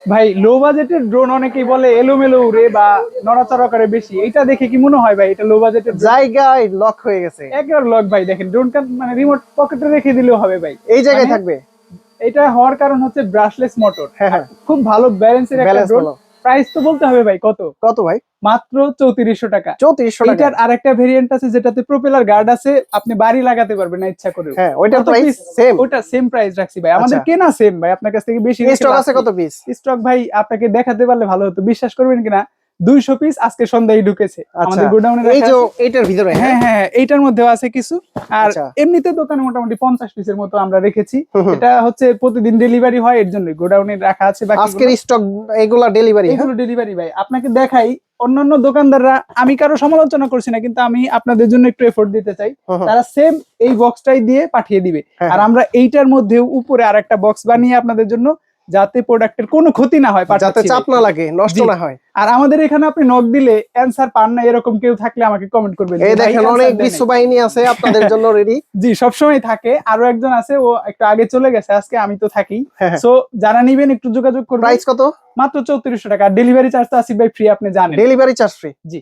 ভাই লো বাজেটের ড্রোন অনেকেই বলে এলোমেলো উড়ে বা নড়াচড়া করে বেশি, এটা দেখে কি মনে হয় ভাই এটা লো বাজেটের ড্রোন? জায়গায় লক হয়ে গেছে। একবার লক ভাই, দেখেন ড্রোনটা মানে রিমোট পকেটে রেখে দিলেও হবে ভাই। এই জায়গায় মানে থাকবে। এটা হওয়ার কারণ হচ্ছে ব্রাশলেস মোটর, হ্যাঁ হ্যাঁ, খুব ভালো ব্যালেন্সের একটা ব্যালেন্স ড্রোন। ভালো। প্রাইস তো বলতে হবে ভাই কত, কত ভাই? মাত্র 3400 টাকা। 3400 টাকা? এইটার আরেকটা ভেরিয়েন্ট আছে যেটাতে প্রপেলার গার্ড আছে, আপনি বাড়ি লাগাতে পারবেন না ইচ্ছা করে। হ্যাঁ, ওইটার কত প্রাইস পিস? সেম? ওটা সেম প্রাইস রাখছি ভাই, আমাদের আচ্ছা, কেনা সেম ভাই, আপনার কাছ থেকে বেশি স্টক আছে কত পিস? স্টক ভাই আপনাকে দেখাতে পারলে ভালো হতো, বিশ্বাস করবেন কিনা 200 পিস আজকে সন্ধ্যায় ঢুকেছে আচ্ছা, আমাদের গোডাউনে এই রাখা যে আছে। এইটার ভিতরে? হ্যাঁ হ্যাঁ, এইটার মধ্যেও আছে কিছু। আর আচ্ছা, এমনিতে দোকানে মোটামুটি 50 পিসের মতো আমরা রেখেছি। হুম হুম। এটা হচ্ছে প্রতিদিন ডেলিভারি হয়, এর জন্য গোডাউনে রাখা আছে আজকের বাকিগুলো। স্টক এগুলা ডেলিভারি? হ্যাঁ, এগুলো ডেলিভারি ভাই, আপনাকে দেখাই। অন্যান্য দোকানদাররা, আমি কারো সমালোচনা করছি না, কিন্তু আমি আপনাদের জন্য একটু এফোর্ট দিতে চাই। হুম হুম। তারা সেম এই বক্সটাই দিয়ে পাঠিয়ে দিবে, হ্যাঁ আর হ্যাঁ, আমরা এইটার মধ্যেও উপরে আরেকটা বক্স বানিয়ে আপনাদের জন্য, যাতে প্রোডাক্টের কোনো ক্ষতি না হয়, যাতে পাঠাচ্ছি চাপ ভাই। না লাগে, নষ্ট জি। না হয়। আর আমাদের এখানে আপনি নক দিলে অ্যানসার পান না এরকম কেউ থাকলে আমাকে কমেন্ট করবেন এই যে ভাই দেখেন, অনেক অ্যানসার দেয় বিশ্ব নাই। বাহিনী আছে আপনাদের জন্য রেডি। জি, সবসময় থাকে। আরো একজন আছে, ও একটু আগে চলে গেছে আজকে, আমি তো থাকি। হ্যাঁ হ্যাঁ। সো যারা নিবেন একটু যোগাযোগ করবেন। প্রাইস কত? মাত্র 3400 টাকা, ডেলিভারি চার্জ তো আসিফ ভাই ফ্রি, আপনি জানেন। Delivery charge free? জি।